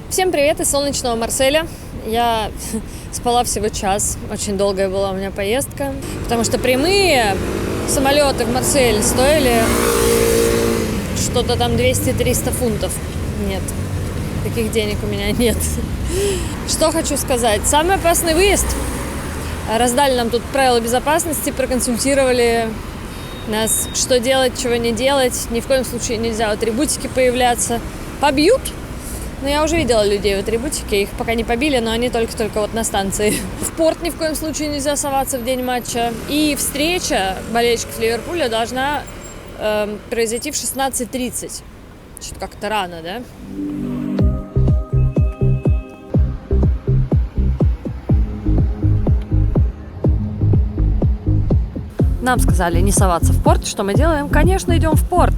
Всем привет из солнечного Марселя. Я спала всего час, очень долгая была у меня поездка, потому что прямые самолеты в Марсель стоили что-то там 200-300 фунтов. Нет, таких денег у меня нет. Что хочу сказать. Самый опасный выезд. Раздали нам тут правила безопасности, проконсультировали нас, что делать, чего не делать. Ни в коем случае нельзя в атрибутике появляться. Побьют. Но я уже видела людей в атрибутике, их пока не побили, но они только вот на станции. В порт ни в коем случае нельзя соваться в день матча. И встреча болельщиков Ливерпуля должна произойти в 16:30. Что-то как-то рано, да? Нам сказали не соваться в порт. Что мы делаем? Конечно, идем в порт.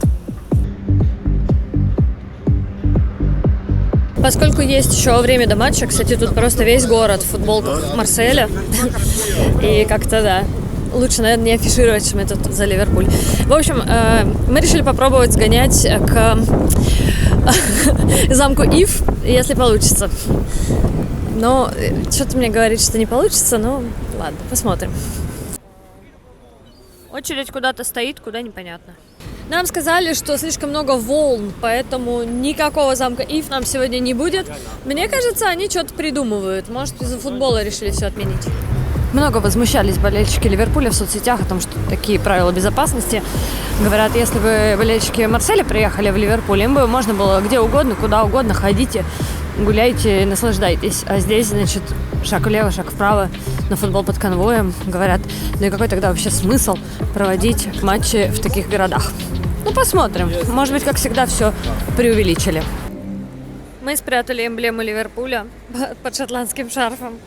Поскольку есть еще время до матча, кстати, тут просто весь город в футболках Марселя. И как-то, да, лучше, наверное, не афишировать, что мы тут за Ливерпуль. В общем, мы решили попробовать сгонять к замку Ив, если получится. Но что-то мне говорит, что не получится, но ладно, посмотрим. Очередь куда-то стоит, куда непонятно. Нам сказали, что слишком много волн, поэтому никакого замка Ив нам сегодня не будет. Мне кажется, они что-то придумывают. Может, из-за футбола решили все отменить. Много возмущались болельщики Ливерпуля в соцсетях о том, что такие правила безопасности. Говорят, если бы болельщики Марселя приехали в Ливерпуль, им бы можно было где угодно, куда угодно, ходите, гуляйте, наслаждайтесь. А здесь, значит, шаг влево, шаг вправо, на футбол под конвоем. Говорят, ну и какой тогда вообще смысл проводить матчи в таких городах? Ну, посмотрим. Может быть, как всегда, все преувеличили. Мы спрятали эмблему Ливерпуля под шотландским шарфом.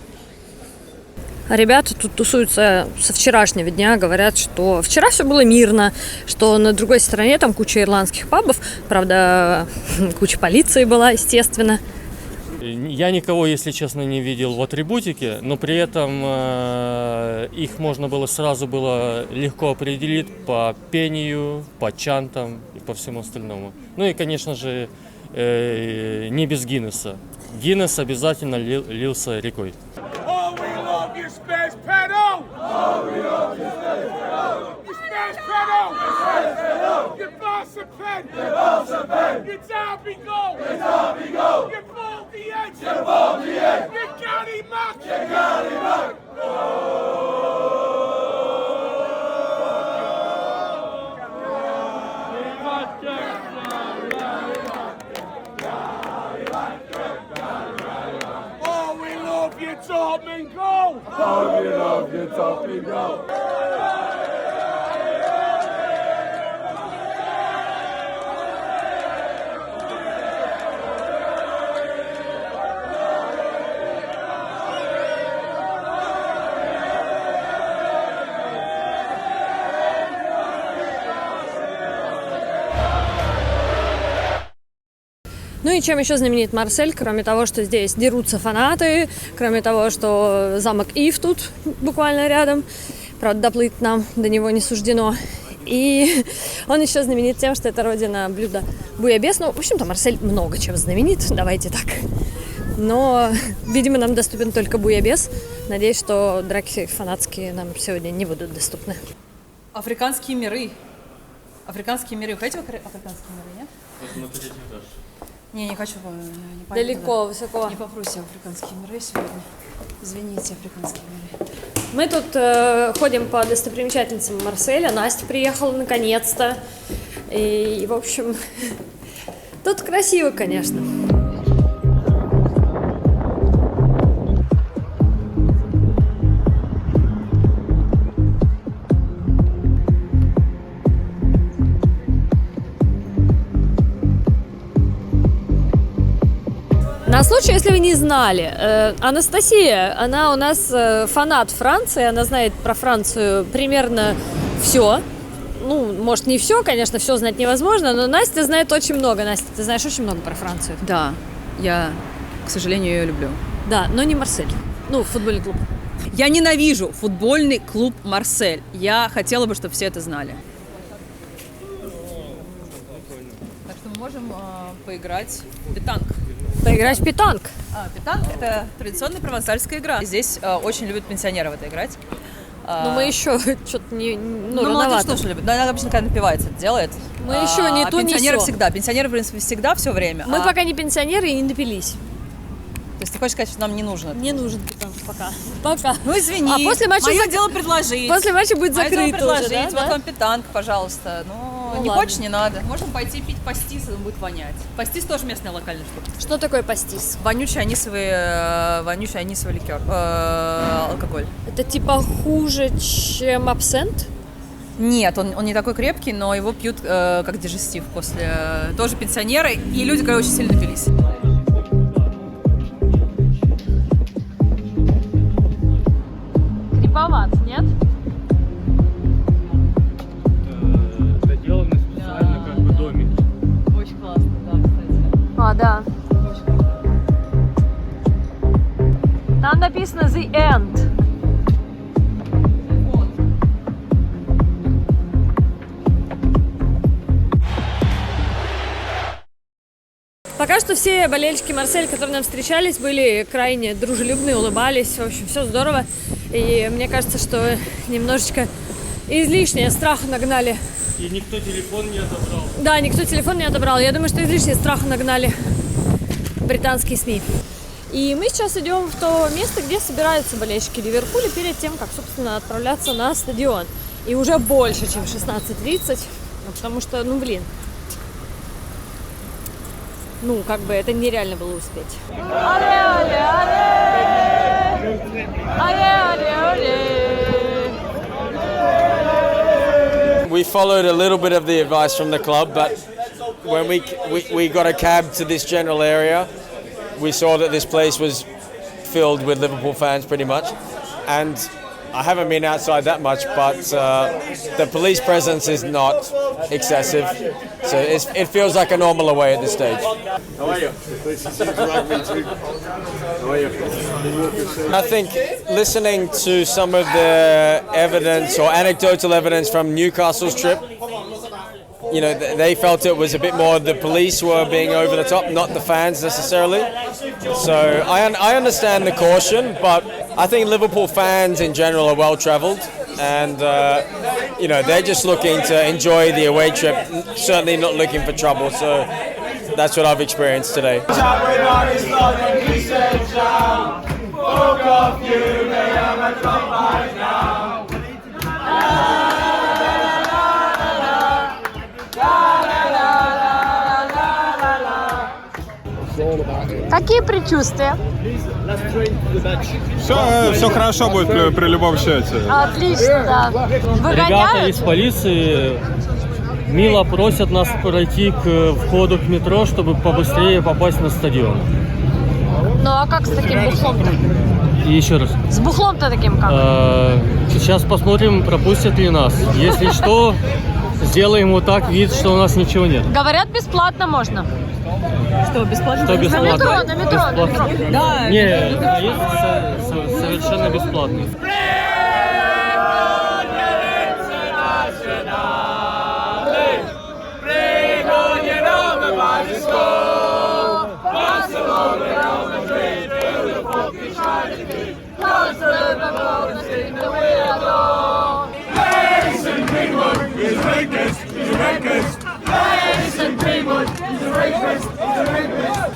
А ребята тут тусуются со вчерашнего дня. Говорят, что вчера все было мирно, что на другой стороне там куча ирландских пабов. Правда, куча полиции была, естественно. Я никого, если честно, не видел в атрибутике, но при этом их можно было сразу легко определить по пению, по чантам и по всему остальному. Ну и, конечно же, не без Гиннесса. Гиннесс обязательно лился рекой. Ну и чем еще знаменит Марсель, кроме того, что здесь дерутся фанаты, кроме того, что замок Ив тут буквально рядом, правда, доплыть нам до него не суждено. И он еще знаменит тем, что это родина блюда буябес. Ну, в общем-то, Марсель много чем знаменит, давайте так. Но, видимо, нам доступен только буябес. Надеюсь, что драки фанатские нам сегодня не будут доступны. Африканские миры. Африканские миры. Хотите в африканские миры, нет? Это на третий этаж. Не хочу. Не Далеко, высоко. Не попросил африканские миры сегодня. Извините, африканские миры. Мы тут ходим по достопримечательностям Марселя. Настя приехала наконец-то. И в общем, тут красиво, конечно. На случай, если вы не знали, Анастасия, она у нас фанат Франции, она знает про Францию примерно все. Ну, может, не все, конечно, все знать невозможно, но Настя знает очень много. Настя, ты знаешь очень много про Францию. Да, я, к сожалению, ее люблю. Да, но не Марсель. Ну, футбольный клуб. Я ненавижу футбольный клуб «Марсель». Я хотела бы, чтобы все это знали. Так что мы можем поиграть в бетанг. Поиграть в питанг. Питанг – это традиционная провансальская игра. Здесь очень любят пенсионеры в это играть. Но мы еще что-то не... Ну, молодежь рановато. тоже любит. Но она обычно, когда напивается, это делает. Мы еще не то, не пенсионеры сё. всегда. Пенсионеры, в принципе, всегда, все время. Мы пока не пенсионеры и не напились. То есть ты хочешь сказать, что нам не нужно? Не нужен питанг пока. Пока. Ну, извини. А после матча Мое дело предложить. После матча будет Мое дело закрыто предложить. уже, да? Вот вам питанг, пожалуйста. Ну, не ладно. хочешь, не надо. Можем пойти пить пастис, и он будет вонять. Пастис тоже местная локальная штука. Что такое пастис? Вонючий анисовый ликер. Алкоголь. Это типа хуже, чем абсент? Нет, он не такой крепкий, но его пьют как дижестив после... тоже пенсионеры и люди, которые очень сильно напились. Криповат, нет? Доделаны специально как бы домики. Очень классно, да, кстати. А, да. Там написано The End. Пока что все болельщики Марсель, которые нам встречались, были крайне дружелюбные, улыбались. В общем, все здорово. И мне кажется, что немножечко излишнее страху нагнали. И никто телефон не отобрал. Да, никто телефон не отобрал. Я думаю, что излишне страху нагнали британские СМИ. И мы сейчас идем в то место, где собираются болельщики Ливерпуля перед тем, как, собственно, отправляться на стадион. И уже больше, чем 16:30, потому что, ну, как бы это нереально было успеть. We followed a little bit of the advice from the club, but when we got a cab to this general area, we saw that this place was filled with Liverpool fans pretty much. And I haven't been outside that much, but the police presence is not excessive. So it feels like a normal away at this stage. How are you? How are you? I think listening to some of the evidence or anecdotal evidence from Newcastle's trip, you know, they felt it was a bit more the police were being over the top, not the fans necessarily. So I understand the caution, but I think Liverpool fans in general are well travelled, and you know, they're just looking to enjoy the away trip, certainly not looking for trouble. So that's what I've experienced today. Какие предчувствия? Все хорошо будет при любом счете. Отлично, да. Ребята Выгоняют? из полиции мило просят нас пройти к входу к метро, чтобы побыстрее попасть на стадион. Ну а как с таким бухлом-то? И еще раз. С бухлом-то таким как? Сейчас посмотрим, пропустят ли нас. Если что, сделаем вот так вид, что у нас ничего нет. Говорят, бесплатно можно. Что, бесплатно? Что бесплатно? На метро. Да. Не, есть совершенно бесплатный.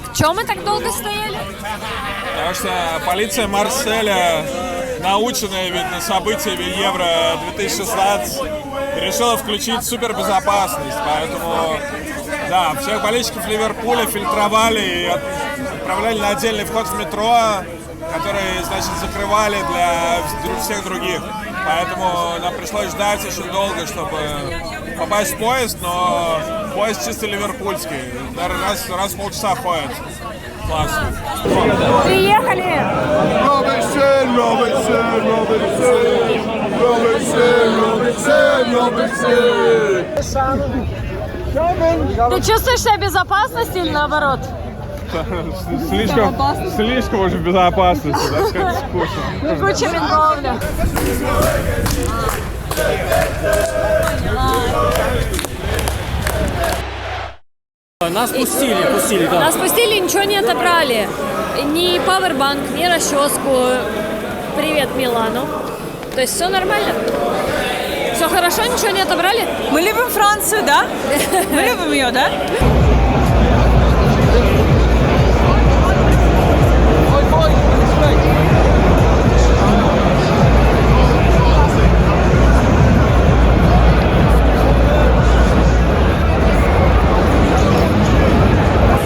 В чем мы так долго стояли? Потому что полиция Марселя, наученная, видно, событиями Евро-2016, решила включить супербезопасность. Поэтому, да, всех болельщиков Ливерпуля фильтровали и отправляли на отдельный вход в метро, который, значит, закрывали для всех других. Поэтому нам пришлось ждать очень долго, чтобы попасть в поезд, но поезд чисто ливерпульский. Даже раз в полчаса ходит. Классно. Приехали! Ты чувствуешь себя в безопасности или наоборот? Слишком уже в безопасности, да, как скучно. Куча ментов, бля. Нас пустили, да. Нас пустили, ничего не отобрали. Ни пауэрбанк, ни расческу. Привет Милану. То есть все нормально? Все хорошо, ничего не отобрали? Мы любим Францию, да? Мы любим ее, да?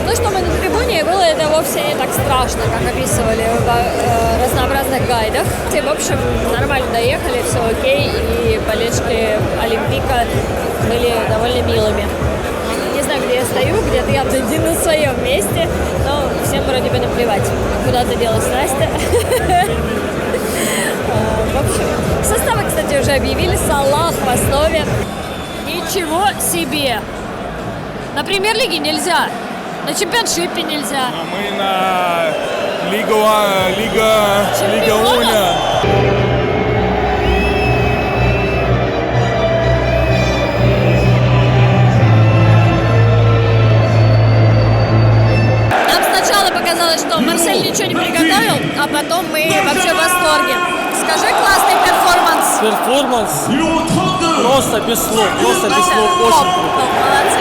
То, что мы на трибуне, было это вовсе не так страшно, как описывали в разнообразных гайдах. В общем, нормально доехали, все окей, и болельщики Олимпика были довольно милыми. Не знаю, где я стою, где-то явно не на своем месте, но всем вроде бы наплевать. Куда-то делась Настя. В общем, составы, кстати, уже объявили. Салах в основе. Ничего себе! На премьер-лиге нельзя. На чемпионшипе нельзя. А мы на Лига Чемпионов? Уня. Нам сначала показалось, что Марсель ничего не приготовил, а потом мы вообще в восторге. Скажи, классный перформанс. Перформанс просто без слов, очень Топ, круто. молодцы.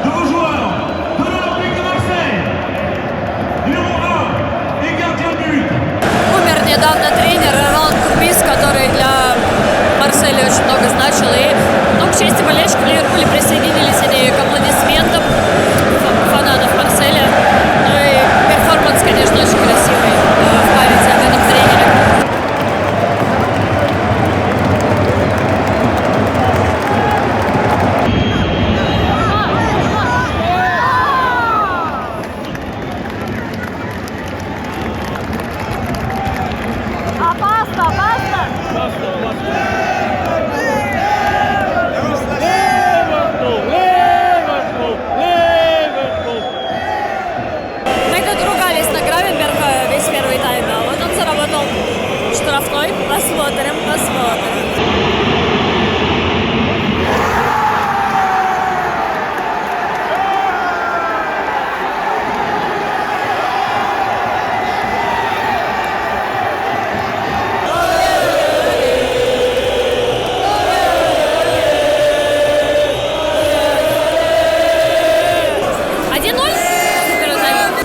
De vos joueurs de l'Olympique de Marseille, numéro 1 et gardien de but. Умер недавно тренер Ролан Курбис, который для Марселя очень много значил. И, к чести болельщиков Ливерпуля присоединились они к аплодисментам фанатов Марселя. Ну и перформанс, конечно, очень красивый в памяти об этом тренере. Мы тут ругались на Гравенберга весь первый тайм, а вот он заработал штрафной. Посмотрим.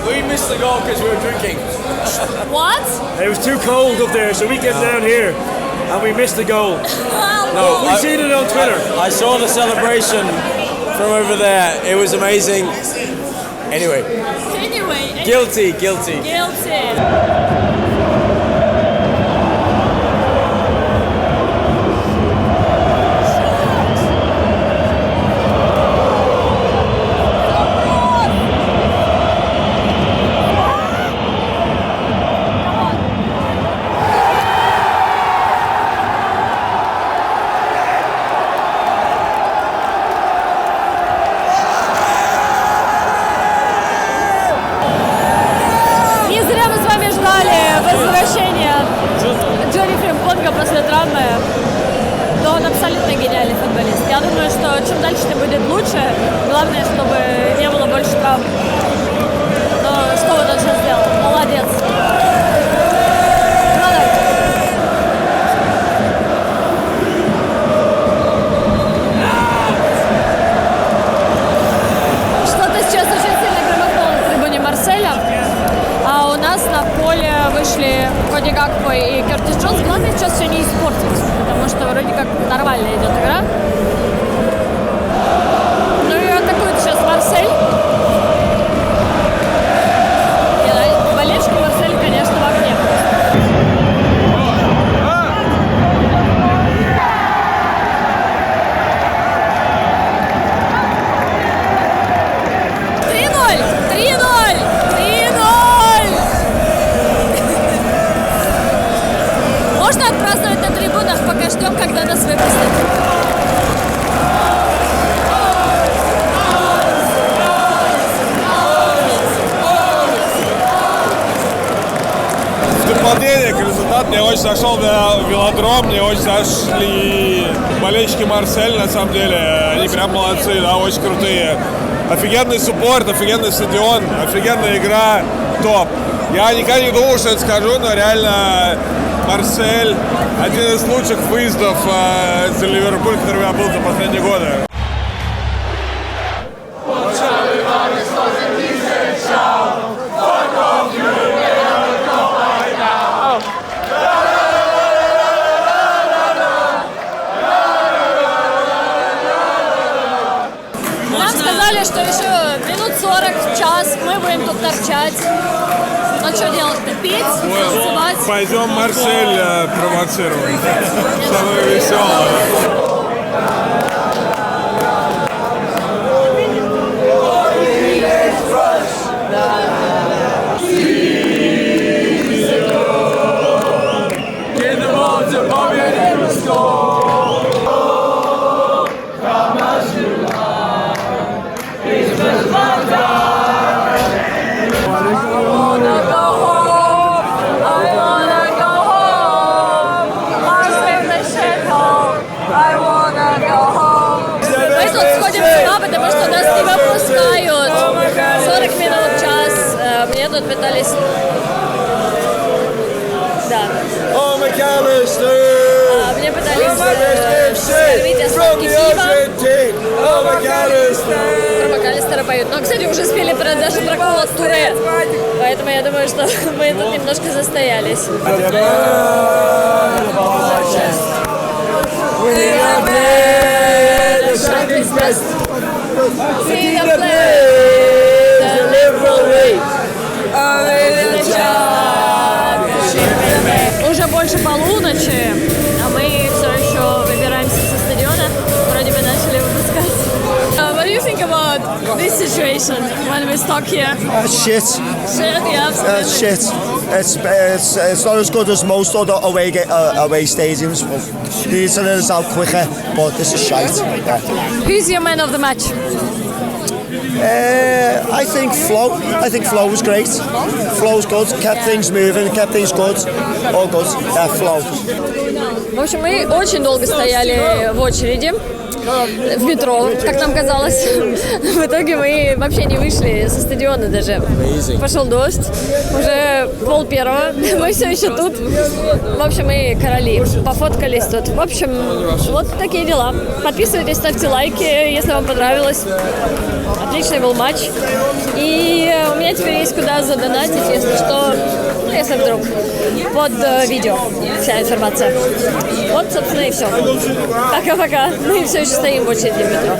We missed the goal because we were drinking. What? It was too cold up there, so we came down here and we missed the goal. No, We've seen it on Twitter. I saw the celebration from over there. It was amazing. Anyway, Anyway, guilty. guilty. Не зря мы с вами ждали возвращения Джонни Фримпонга после травмы. Но он абсолютно гениальный футболист. Я думаю, что чем дальше, тем будет лучше. Главное, чтобы не было больше травм. Но что вот он сейчас сделал? Молодец. Что-то сейчас очень сильно громыхнуло на трибуне Марселя. А у нас на поле вышли Коди Гакпо и Кертис Джонс. Главное сейчас все не испортить, потому что вроде как нормально идет игра. Ну и атакует сейчас Марсель. мне очень зашел велодром, мне очень зашли болельщики Марсель, на самом деле. Они прям молодцы, да, очень крутые. Офигенный суппорт, офигенный стадион, офигенная игра, топ. Я никогда не думал, что это скажу, но реально Марсель один из лучших выездов за Ливерпуль, который я был за последние годы. Нам сказали, что еще минут 40, час мы будем тут торчать. Ну что делать-то? Петь? Танцевать? Пойдем Марсель провоцировать. Самое веселое. Мы тут сходим сюда, потому что нас не выпускают. 40 минут, час. Мне тут пытались... Да. Мне пытались скормить остатки пива. Про МакАлистера поют. Но, кстати, уже спели даже про Клод Туре. Поэтому я думаю, что мы тут немножко застоялись. Уже больше полуночи, а мы все еще выбираемся со стадиона. Вроде бы начали выпускать. What do you think about this situation when we're stuck here? Shit. Shit, yeah, absolutely. Shit. It's not as good as most other away stadiums. These are out quicker, but this is shite. Yeah. Who's your man of the match? I think Flo. I think Flo was great. Flo's good. Kept things moving. Kept things good. All good. Yeah, Flo. В общем, мы очень долго стояли в очереди в метро, как нам казалось. В итоге мы вообще не вышли со стадиона даже. Пошел дождь, уже 12:30, мы все еще тут. В общем, мы короли, пофоткались тут. В общем, вот такие дела. Подписывайтесь, ставьте лайки, если вам понравилось. Отличный был матч. И у меня теперь есть куда задонатить, если что, ну, если вдруг. Под видео вся информация. Вот, собственно, и все. Пока-пока. Мы все еще стоим в очереди в метро.